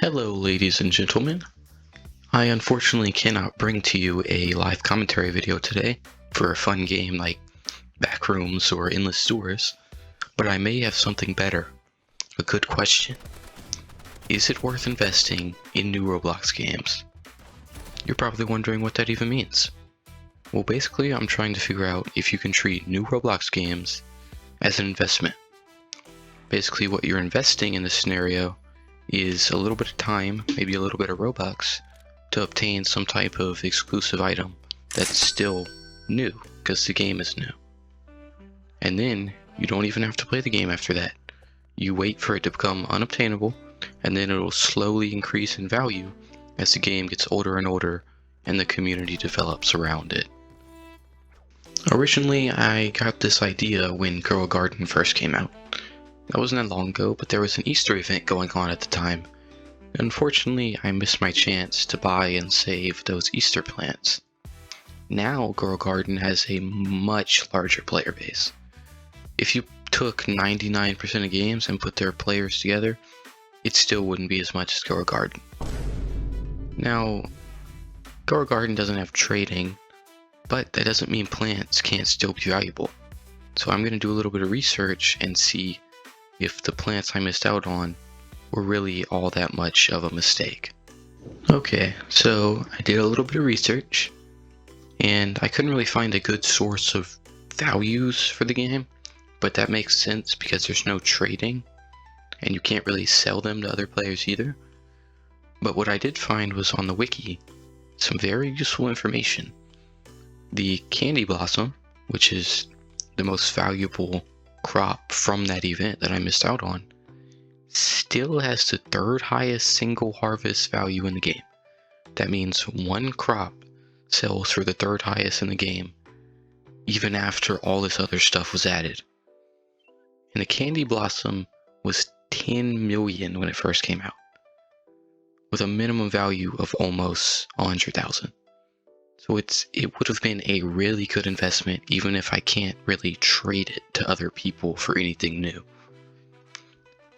Hello, ladies and gentlemen. I unfortunately cannot bring to you a live commentary video today for a fun game like Backrooms or Endless Doors, but I may have something better. A good question. Is it worth investing in new Roblox games? You're probably wondering what that even means. Well, basically, I'm trying to figure out if you can treat new Roblox games as an investment. Basically, what you're investing in this scenario is a little bit of time, maybe a little bit of Robux, to obtain some type of exclusive item that's still new, because the game is new. And then, you don't even have to play the game after that. You wait for it to become unobtainable, and then it'll slowly increase in value as the game gets older and older and the community develops around it. Originally, I got this idea when Girl Garden first came out. That wasn't that long ago, but there was an Easter event going on at the time. Unfortunately, I missed my chance to buy and save those Easter plants. Now, Girl Garden has a much larger player base. If you took 99% of games and put their players together, it still wouldn't be as much as Girl Garden. Now, Girl Garden doesn't have trading, but that doesn't mean plants can't still be valuable. So I'm going to do a little bit of research and see if the plants I missed out on were really all that much of a mistake. Okay, so I did a little bit of research, and I couldn't really find a good source of values for the game, but that makes sense because there's no trading, and you can't really sell them to other players either. But what I did find was on the wiki, some very useful information. The Candy Blossom, which is the most valuable crop from that event that I missed out on, still has the third highest single harvest value in the game. That means one crop sells for the third highest in the game, even after all this other stuff was added. And the Candy Blossom was 10 million when it first came out, with a minimum value of almost 100,000. So it would have been a really good investment, even if I can't really trade it to other people for anything new.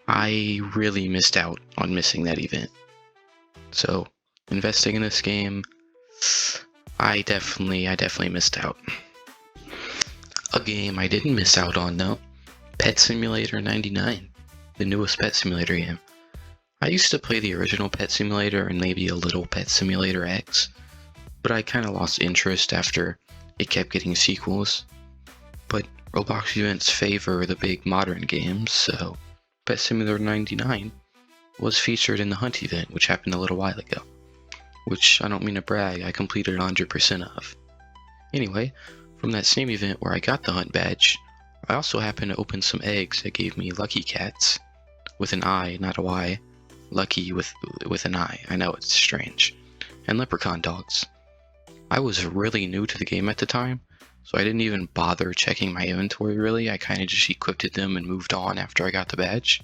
I really missed out on missing that event. So, investing in this game, I definitely missed out. A game I didn't miss out on though, Pet Simulator 99, the newest Pet Simulator game. I used to play the original Pet Simulator and maybe a little Pet Simulator X, but I kind of lost interest after it kept getting sequels. But Roblox events favor the big modern games, so Pet Simulator 99 was featured in the Hunt event, which happened a little while ago. Which, I don't mean to brag, I completed 100% of. Anyway, from that same event where I got the Hunt badge, I also happened to open some eggs that gave me Lucky Cats, with an I, not a Y. Lucky with an I know it's strange. And Leprechaun Dogs. I was really new to the game at the time, so I didn't even bother checking my inventory really. I kind of just equipped them and moved on after I got the badge.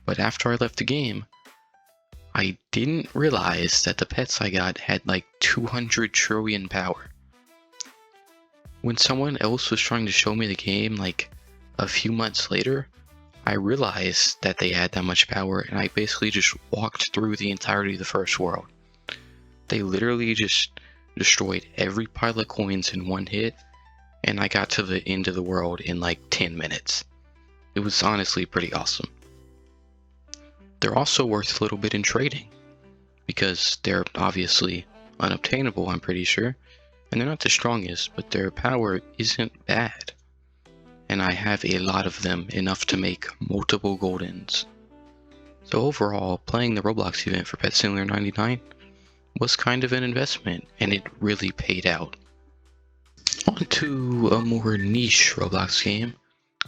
But after I left the game, I didn't realize that the pets I got had like 200 trillion power. When someone else was trying to show me the game like a few months later, I realized that they had that much power, and I basically just walked through the entirety of the first world. They literally just destroyed every pile of coins in one hit, and I got to the end of the world in like 10 minutes. It was honestly pretty awesome. They're also worth a little bit in trading, because they're obviously unobtainable, I'm pretty sure, and they're not the strongest, but their power isn't bad. And I have a lot of them, enough to make multiple goldens. So overall, playing the Roblox event for Pet Simulator 99 was kind of an investment, and it really paid out. On to a more niche Roblox game,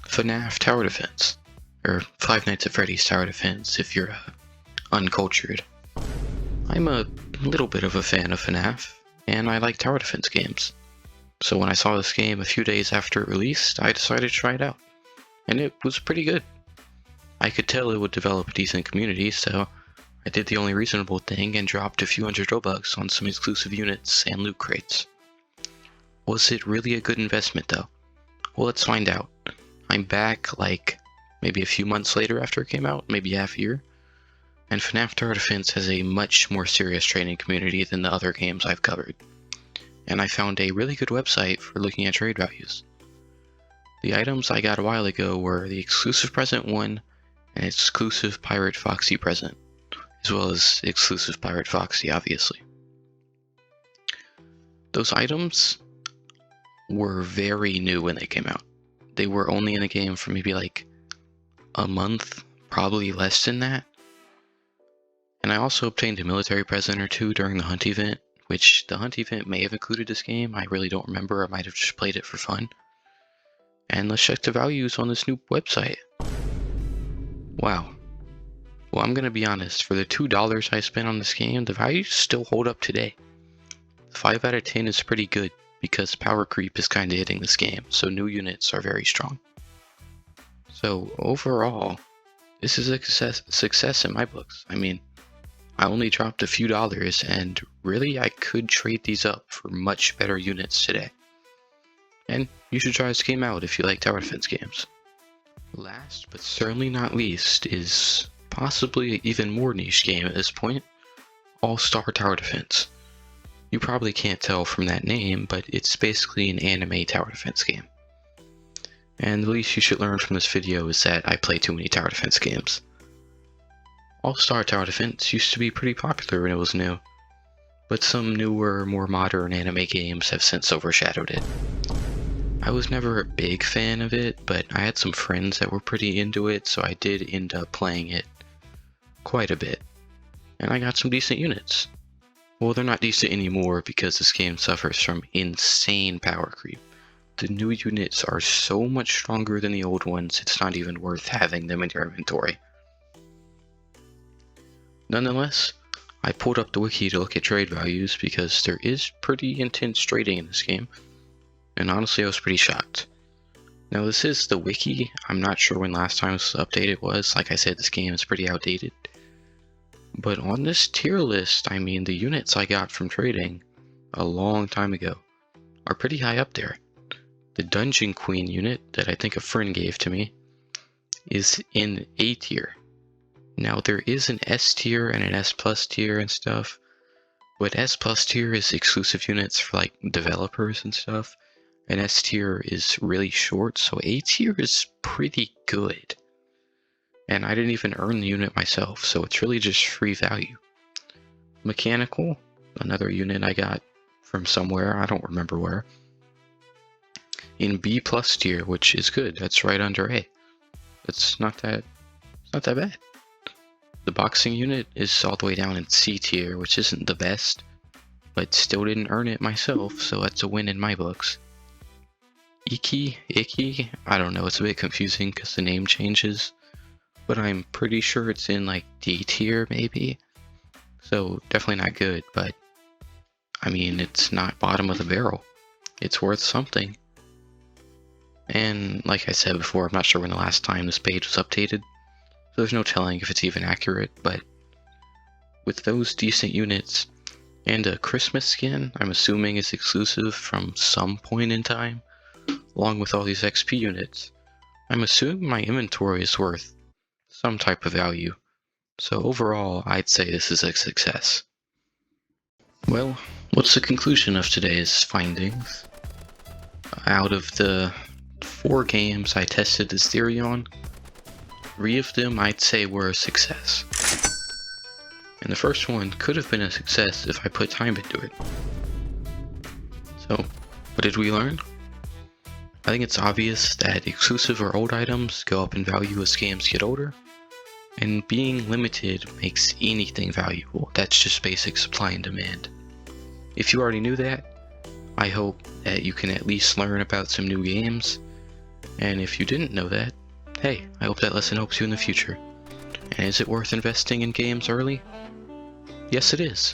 FNAF Tower Defense, or Five Nights at Freddy's Tower Defense if you're uncultured. I'm a little bit of a fan of FNAF, and I like tower defense games. So when I saw this game a few days after it released, I decided to try it out, and it was pretty good. I could tell it would develop a decent community, so I did the only reasonable thing and dropped a few hundred Robux on some exclusive units and loot crates. Was it really a good investment though? Well, let's find out. I'm back like maybe a few months later after it came out, maybe half a year. and FNAF Tower Defense has a much more serious trading community than the other games I've covered, and I found a really good website for looking at trade values. The items I got a while ago were the exclusive present 1 and exclusive Pirate Foxy present, as well as exclusive Pirate Foxy, obviously. Those items were very new when they came out. They were only in the game for maybe like a month, probably less than that. And I also obtained a military present or two during the hunt event, which the hunt event may have included this game. I really don't remember. I might have just played it for fun. And let's check the values on this new website. Wow. Well, I'm gonna be honest, for the $2 I spent on this game, the values still hold up today. 5 out of 10 is pretty good, because power creep is kinda hitting this game, so new units are very strong. So overall, this is a success in my books. I mean, I only dropped a few dollars, and really I could trade these up for much better units today. And you should try this game out if you like tower defense games. Last but certainly not least is possibly an even more niche game at this point, All-Star Tower Defense. You probably can't tell from that name, but it's basically an anime tower defense game. And the least you should learn from this video is that I play too many tower defense games. All-Star Tower Defense used to be pretty popular when it was new, but some newer, more modern anime games have since overshadowed it. I was never a big fan of it, but I had some friends that were pretty into it, so I did end up playing it quite a bit. And I got some decent units. Well, they're not decent anymore because this game suffers from insane power creep. The new units are so much stronger than the old ones, it's not even worth having them in your inventory. Nonetheless, I pulled up the wiki to look at trade values because there is pretty intense trading in this game, and honestly I was pretty shocked. Now this is the wiki, I'm not sure when last time this updated was, like I said this game is pretty outdated. But on this tier list, I mean the units I got from trading a long time ago are pretty high up there. The Dungeon Queen unit that I think a friend gave to me is in A tier. Now there is an S tier and an S plus tier and stuff, but S plus tier is exclusive units for like developers and stuff, and S tier is really short, so A tier is pretty good. And I didn't even earn the unit myself, so it's really just free value. Mechanical, another unit I got from somewhere, I don't remember where. In B plus tier, which is good, that's right under A. It's not that bad. The boxing unit is all the way down in C tier, which isn't the best, but still didn't earn it myself, so that's a win in my books. Icky, I don't know, it's a bit confusing because the name changes, but I'm pretty sure it's in like D tier maybe, so definitely not good, but I mean it's not bottom of the barrel, it's worth something. And like I said before, I'm not sure when the last time this page was updated, so there's no telling if it's even accurate, but with those decent units and a Christmas skin I'm assuming is exclusive from some point in time, along with all these XP units, I'm assuming my inventory is worth some type of value. So overall, I'd say this is a success. Well, what's the conclusion of today's findings? Out of the 4 games I tested this theory on, 3 of them I'd say were a success. And the first one could have been a success if I put time into it. So, what did we learn? I think it's obvious that exclusive or old items go up in value as games get older, and being limited makes anything valuable. That's just basic supply and demand. If you already knew that, I hope that you can at least learn about some new games, and if you didn't know that, hey, I hope that lesson helps you in the future. And is it worth investing in games early? Yes, it is.